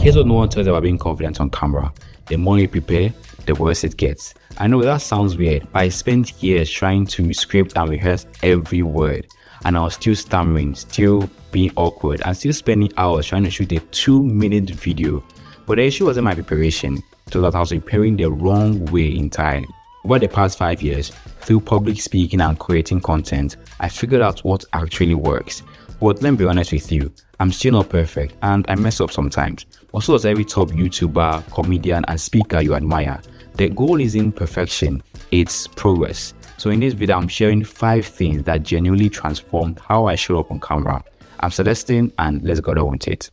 Here's what no one tells you about being confident on camera. The more you prepare, the worse it gets. I know that sounds weird, but I spent years trying to script and rehearse every word, and I was still stammering, still being awkward, and still spending hours trying to shoot a 2-minute video. But the issue wasn't my preparation, so that I was preparing the wrong way entirely. Over the past 5 years, through public speaking and creating content, I figured out what actually works. But let me be honest with you, I'm still not perfect and I mess up sometimes. Also, as every top YouTuber, comedian and speaker you admire, the goal isn't perfection, it's progress. So in this video, I'm sharing 5 things that genuinely transformed how I show up on camera. I'm Celestine and let's get on with it.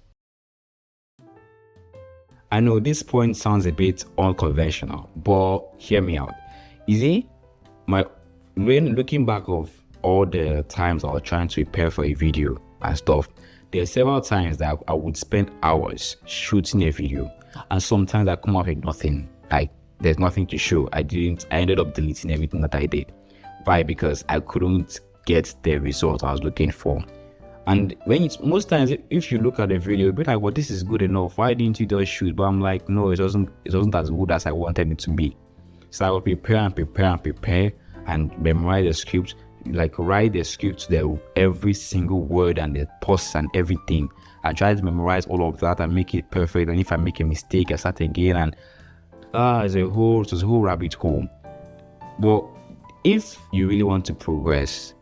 I know this point sounds a bit unconventional, but hear me out. You see, when looking back of all the times I was trying to prepare for a video and stuff, there are several times that I would spend hours shooting a video, and sometimes I come out with nothing. Like there's nothing to show. I ended up deleting everything that I did. Why? Because I couldn't get the result I was looking for. And most times, if you look at the video, you'll be like, well, this is good enough. Why didn't you just shoot? But I'm like, no, it wasn't as good as I wanted it to be. So I would prepare and memorize the script, like write the script to every single word and the pause and everything. I try to memorize all of that and make it perfect. And if I make a mistake, I start again, and it's a whole rabbit hole. But if you really want to progress,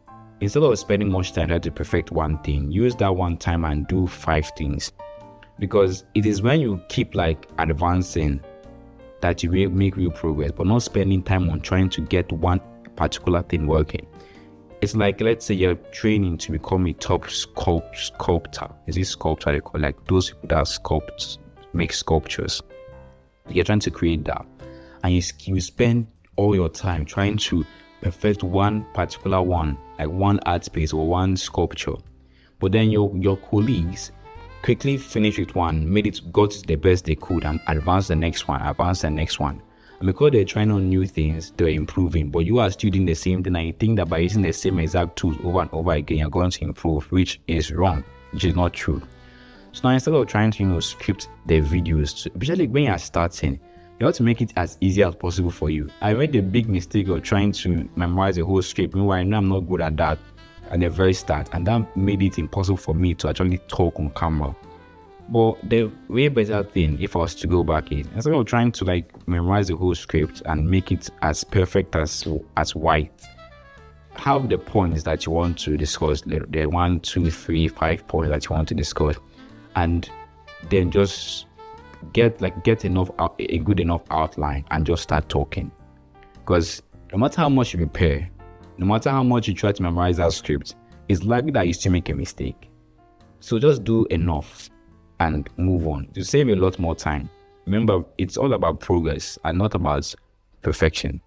instead of spending much time trying to perfect one thing, use that one time and do 5 things. Because it is when you keep like advancing that you will make real progress, but not spending time on trying to get one particular thing working. It's like, let's say you're training to become a top sculptor. Is this sculptor they call, like those people that make sculptures? You're trying to create that, and you spend all your time trying to perfect one particular one, like one art space or one sculpture. But then your colleagues quickly finish with one, got the best they could, and advance the next one. And because they're trying on new things, they're improving. But you are still doing the same thing, and you think that by using the same exact tools over and over again, you're going to improve, which is wrong, which is not true. So now, instead of trying to script the videos, especially when you're starting, you have to make it as easy as possible for you. I made the big mistake of trying to memorize the whole script. Meanwhile, I know I'm not good at that at the very start, and that made it impossible for me to actually talk on camera. But the way better thing, if I was to go back in, instead of trying to like memorize the whole script and make it as perfect as white, have the points that you want to discuss, the 1, 2, 3, 5 points that you want to discuss, and then just get a good enough outline and just start talking. Because no matter how much you prepare, no matter how much you try to memorize that script, it's likely that you still make a mistake. So just do enough and move on to save a lot more time. Remember, it's all about progress and not about perfection.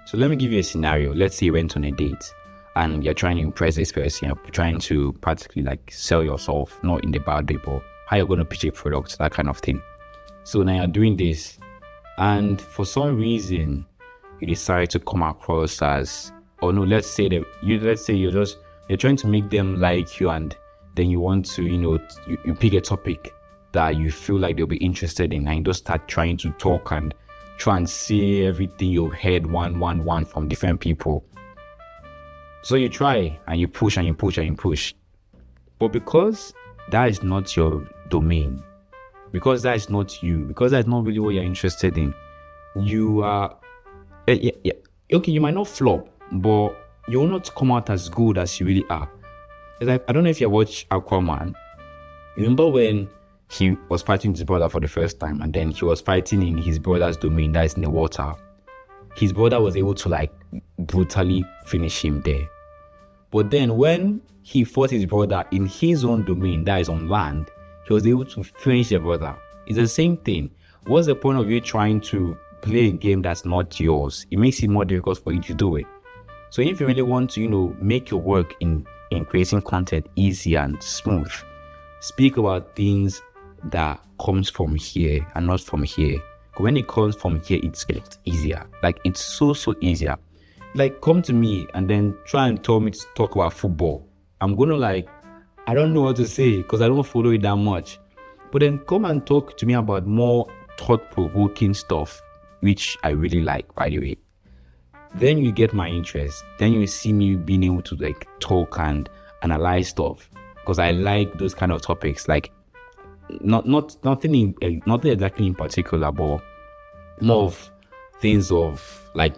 So let me give you a scenario. Let's say you went on a date and you're trying to impress this person. You're trying to practically like sell yourself, not in the bad way, but how you're going to pitch a product, that kind of thing. So now you're doing this, and for some reason you decide to come across as, let's say you're trying to make them like you, and then you want to you pick a topic that you feel like they'll be interested in, and you just start trying to talk and try and say everything you've heard one from different people. So you try and you push and you push and you push, but because that is not your domain, because that is not you, because that's not really what you're interested in, you are okay, you might not flop, but you will not come out as good as you really are. It's like, I don't know if you watch Aquaman. Remember when he was fighting his brother for the first time, and then he was fighting in his brother's domain, that is in the water. His brother was able to like brutally finish him there. But then when he fought his brother in his own domain, that is on land, he was able to finish the brother. It's the same thing. What's the point of you trying to play a game that's not yours? It makes it more difficult for you to do it. So if you really want to, make your work in creating content easy and smooth, speak about things that comes from here and not from here. When it comes from here, it's easier. Like, it's so easier. Like, come to me and then try and tell me to talk about football. I'm going to I don't know what to say because I don't follow it that much. But then come and talk to me about more thought-provoking stuff, which I really like, by the way. Then you get my interest. Then you see me being able to like talk and analyze stuff because I like those kind of topics. Like nothing exactly in particular, but more of things of like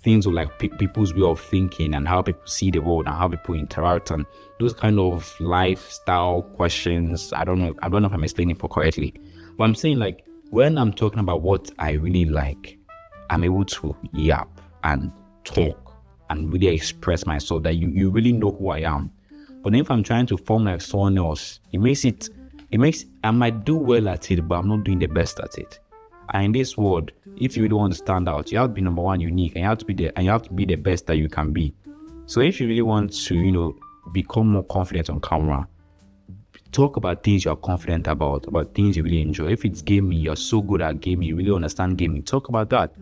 people's way of thinking and how people see the world and how people interact and those kind of lifestyle questions. I don't know if I'm explaining it correctly, but I'm saying like when I'm talking about what I really like, I'm able to yap and talk and really express myself that you really know who I am. But if I'm trying to form like someone else, I might do well at it, but I'm not doing the best at it. And in this world, if you really want to stand out, you have to be number one, unique, and you have to be the best that you can be. So if you really want to, become more confident on camera, talk about things you're confident about things you really enjoy. If it's gaming, you're so good at gaming, you really understand gaming, talk about that.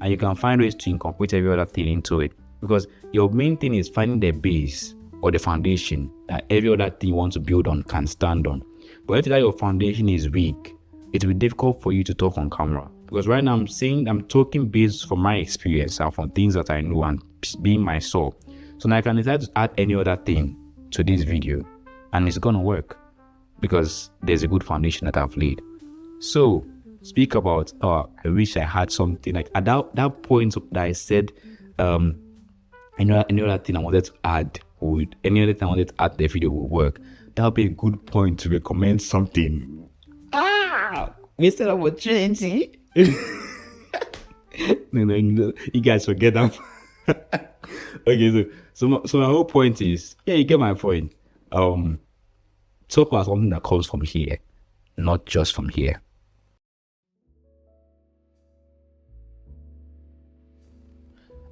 And you can find ways to incorporate every other thing into it. Because your main thing is finding the base or the foundation that every other thing you want to build on can stand on. But if that your foundation is weak, it will be difficult for you to talk on camera. Because right now I'm talking based from my experience and from things that I know and being myself. So now I can decide to add any other thing to this video and it's gonna work because there's a good foundation that I've laid. So speak about I wish I had something like at that point that I said any other thing I wanted to add the video would work. That would be a good point to recommend something. Mr. Opportunity. No, you guys forget that. Okay, so my whole point is, you get my point. Talk about something that comes from here, not just from here.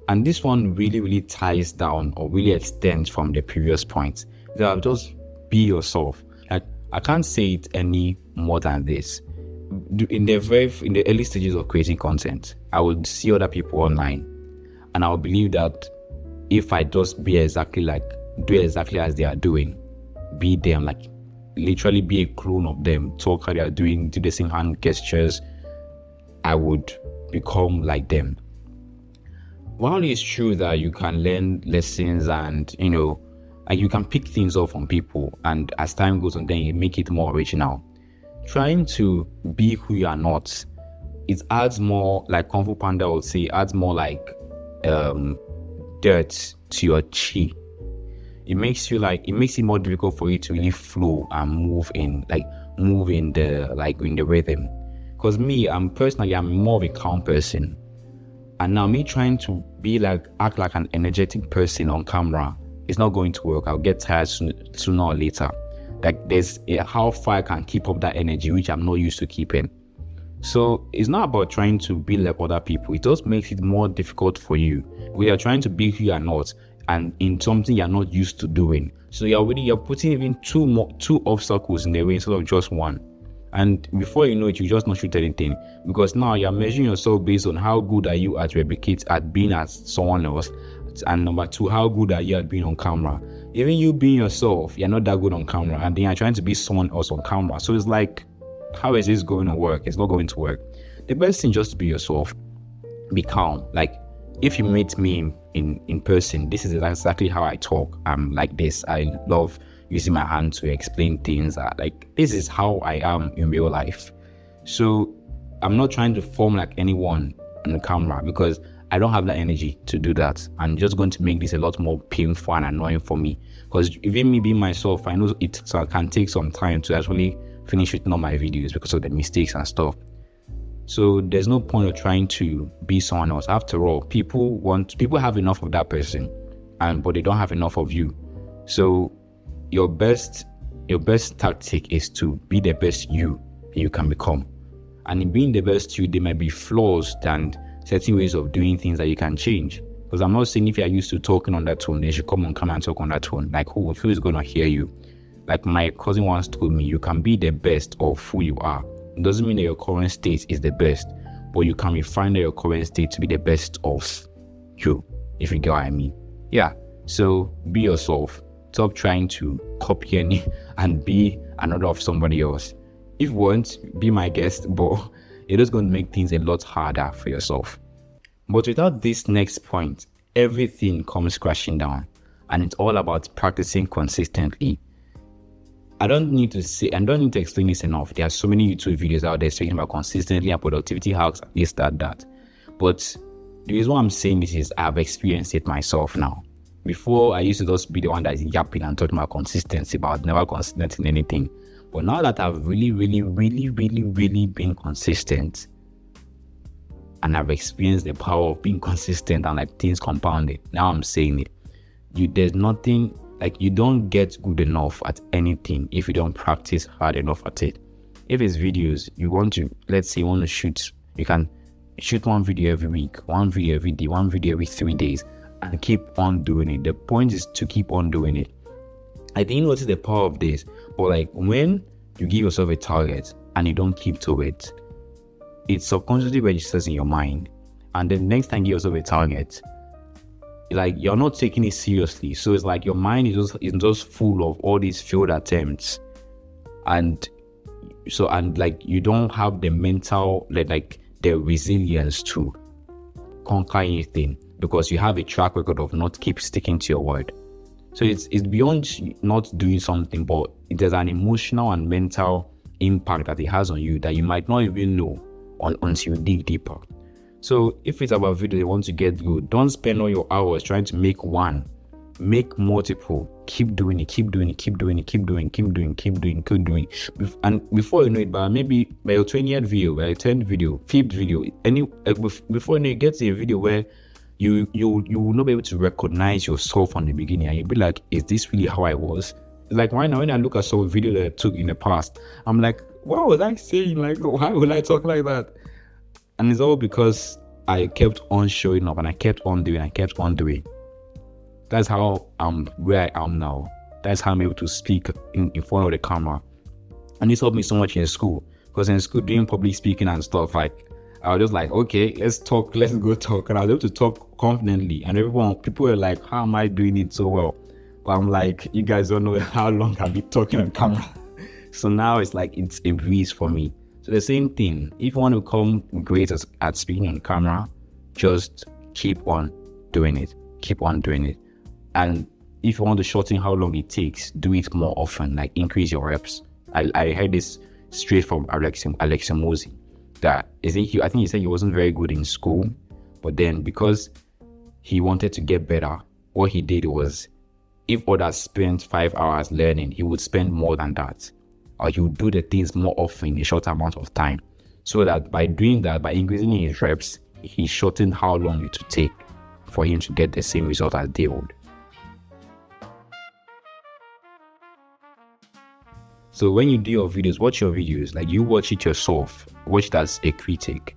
And this one really, really ties down or really extends from the previous point. That just be yourself. Like I can't say it any more than this. In the early stages of creating content, I would see other people online, and I would believe that if I just do exactly as they are doing, be them, like literally be a clone of them, talk how they are doing, do the same hand gestures, I would become like them. While it's true that you can learn lessons and like you can pick things up from people, and as time goes on, then you make it more original. Trying to be who you are not, it adds more, like Kung Fu Panda would say, adds more like dirt to your chi. It makes it more difficult for you to really flow and move in the rhythm. Because I'm more of a calm person. And now me trying to act like an energetic person on camera, it's not going to work. I'll get tired sooner or later. Like there's how far I can keep up that energy, which I'm not used to keeping. So it's not about trying to be like other people. It just makes it more difficult for you. We are trying to be who you are not, and in something you're not used to doing. So you're putting even two obstacles in the way instead of just one. And before you know it, you just not shoot anything, because now you're measuring yourself based on how good are you at being as someone else, and number two, how good are you at being on camera. Even you being yourself, you're not that good on camera, and then you're trying to be someone else on camera. So it's like, how is this going to work? It's not going to work. The best thing just to be yourself, be calm. Like if you meet me in person, this is exactly how I talk. I'm like this. I love using my hand to explain things. Like this is how I am in real life. So I'm not trying to form like anyone on the camera, because I don't have that energy to do that. I'm just going to make this a lot more painful and annoying for me, because even me being myself, I know it can take some time to actually finish shooting all my videos because of the mistakes and stuff. So there's no point of trying to be someone else. After all, people have enough of that person, but they don't have enough of you. So your best tactic is to be the best you can become. And in being the best you, there might be flaws and certain ways of doing things that you can change. Because I'm not saying if you're used to talking on that tone, they should come and talk on that tone. Like who is going to hear you? Like my cousin once told me, you can be the best of who you are. It doesn't mean that your current state is the best, but you can refine your current state to be the best of you, if you get what I mean. Yeah, so be yourself. Stop trying to copy and be another of somebody else. If you want, be my guest, but it is going to make things a lot harder for yourself. But without this next point, everything comes crashing down, and it's all about practicing consistently. I don't need to explain this enough. There are so many YouTube videos out there talking about consistently and productivity hacks, this, that. But the reason why I'm saying this is I've experienced it myself now. Before, I used to just be the one that is yapping and talking about consistency, but never consistent in anything. But now that I've really been consistent, and I've experienced the power of being consistent and like things compounded, now I'm saying it. There's nothing, like, you don't get good enough at anything if you don't practice hard enough at it. If it's videos, let's say you want to shoot, you can shoot one video every week, one video every day, one video every 3 days, and keep on doing it. The point is to keep on doing it. I didn't notice the power of this, but like when you give yourself a target and you don't keep to it, it subconsciously registers in your mind. And the next time you give yourself a target, like, you're not taking it seriously. So it's like your mind is just full of all these failed attempts. And like you don't have the mental, like the resilience to conquer anything, because you have a track record of not keep sticking to your word. So it's beyond not doing something, but there's an emotional and mental impact that it has on you that you might not even know until you dig deeper. So if it's about video you want to get good, don't spend all your hours trying to make one. Make multiple. Keep doing it. And before you know it, but maybe by your 20th video, by your 10th video, 5th video, before you know, you get to a video where you will not be able to recognize yourself from the beginning, and you'll be like, is this really how I was? Like right now, when I look at some video that I took in the past, I'm like, what was I saying? Like, why would I talk like that? And it's all because I kept on showing up, and I kept on doing. That's how I'm where I am now. That's how I'm able to speak in front of the camera. And this helped me so much in school, because in school, doing public speaking and stuff, like, I was just like, okay, let's go talk. And I was able to talk confidently. And people were like, how am I doing it so well? But I'm like, you guys don't know how long I've been talking on camera. So now it's like, it's a breeze for me. So the same thing, if you want to become great at speaking on camera, just keep on doing it. And if you want to shorten how long it takes, do it more often, like increase your reps. I heard this straight from Alex Mosi, that I think he said he wasn't very good in school, but then because he wanted to get better, what he did was, if others spent 5 hours learning, he would spend more than that. Or he would do the things more often in a short amount of time. So that by doing that, by increasing his reps, he shortened how long it would take for him to get the same result as they would. So when you do your videos, watch your videos, like you watch it yourself, watch it as a critic,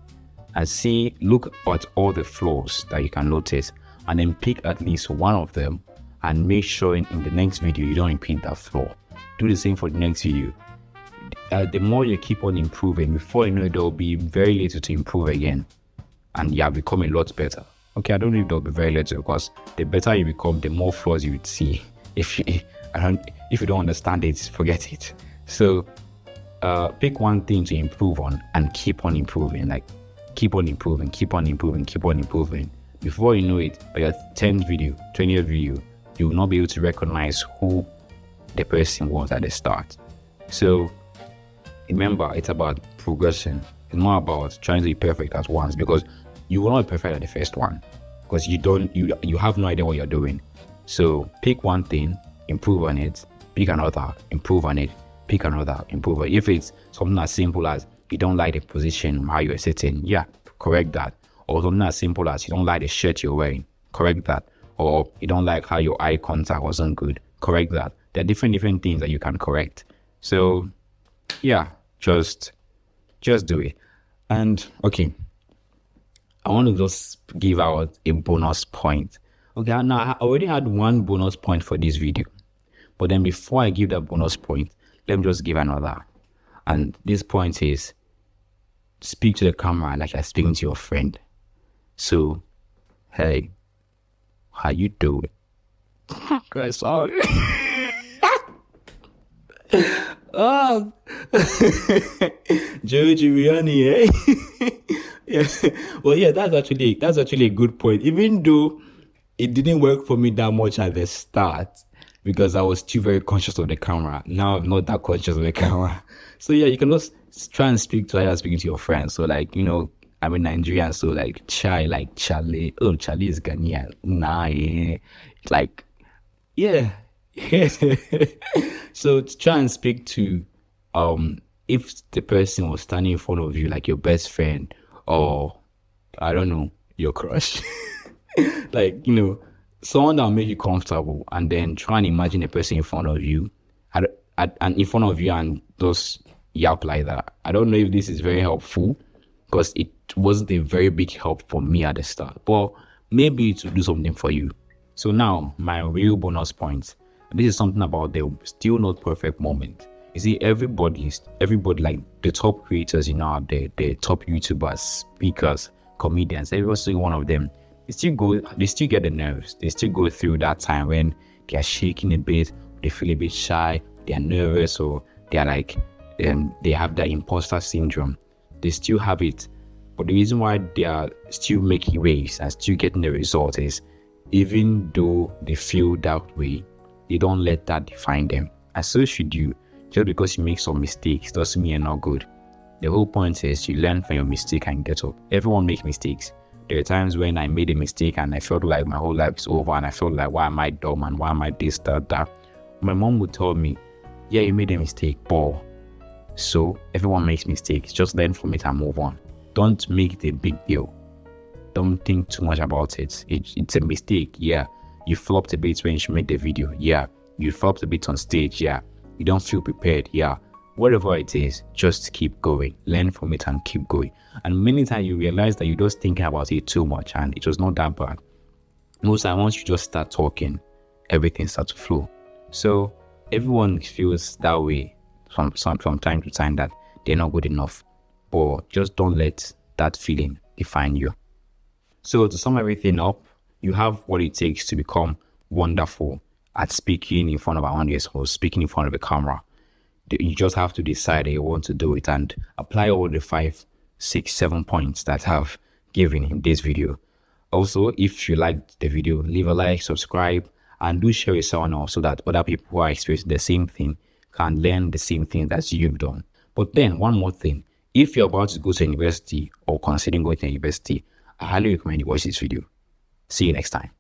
and look at all the flaws that you can notice, and then pick at least one of them, and make sure in the next video you don't repeat that flaw. Do the same for the next video. The more you keep on improving, before you know it, there will be very little to improve again, and you have become a lot better. Okay, I don't know if there will be very little, because the better you become, the more flaws you would see. If you don't understand it, forget it. So pick one thing to improve on and keep on improving. Like, keep on improving. Before you know it, by your 10th video, 20th video, you will not be able to recognize who the person was at the start. So remember, it's about progression. It's not about trying to be perfect at once, because you will not be perfect at the first one, because you have no idea what you're doing. So pick one thing, improve on it, pick another, improve on it, pick another, improve on it. If it's something as simple as you don't like the position how you're sitting, yeah, correct that. Or something as simple as you don't like the shirt you're wearing, correct that. Or you don't like how your eye contact wasn't good, correct that. There are different things that you can correct. So yeah, just do it. And okay, I want to just give out a bonus point. Okay, now I already had one bonus point for this video, but then before I give that bonus point, let me just give another. And this point is, speak to the camera like you're speaking to your friend. So, hey, how you doing? Sorry. Oh, Joe Giuliani, eh? Yeah. Well, yeah, that's actually a good point. Even though it didn't work for me that much at the start because I was still very conscious of the camera. Now I'm not that conscious of the camera. So yeah, you can just try and speak to how speaking to your friends. So like, I'm in Nigeria, so like Chai, like Charlie. Oh, Charlie is Ghanaian. Nah, yeah. Like, yeah. So to try and speak to if the person was standing in front of you like your best friend or I don't know, your crush. Like, someone that'll make you comfortable and then try and imagine a person in front of you and in front of you and just yap like that. I don't know if this is very helpful because it wasn't a very big help for me at the start, but maybe it will do something for you. So now my real bonus point. This is something about the still not perfect moment. You see, everybody like the top creators, out there, the top YouTubers, speakers, comedians, every single one of them, they still get the nerves. They still go through that time when they are shaking a bit, they feel a bit shy, they are nervous, or they are like, they have that imposter syndrome. They still have it. But the reason why they are still making waves and still getting the result is, even though they feel that way, they don't let that define them. And so should you. Just because you make some mistakes doesn't mean you're not good. The whole point is you learn from your mistake and get up. Everyone makes mistakes. There are times when I made a mistake and I felt like my whole life is over and I felt like, why am I dumb and why am I this, that. My mom would tell me, yeah, you made a mistake, but so everyone makes mistakes. Just learn from it and move on. Don't make it a big deal. Don't think too much about it. It's a mistake, yeah. You flopped a bit when you made the video, yeah. You flopped a bit on stage, yeah. You don't feel prepared, yeah. Whatever it is, just keep going. Learn from it and keep going. And many times you realize that you're just thinking about it too much and it was not that bad. Most times, once you just start talking, everything starts to flow. So everyone feels that way from time to time that they're not good enough. But just don't let that feeling define you. So to sum everything up, you have what it takes to become wonderful at speaking in front of an audience or speaking in front of a camera. You just have to decide that you want to do it and apply all the 5, 6, 7 points that I've given in this video. Also, if you liked the video, leave a like, subscribe, and do share with someone else so that other people who are experiencing the same thing can learn the same thing that you've done. But then one more thing, if you're about to go to university or considering going to university, I highly recommend you watch this video. See you next time.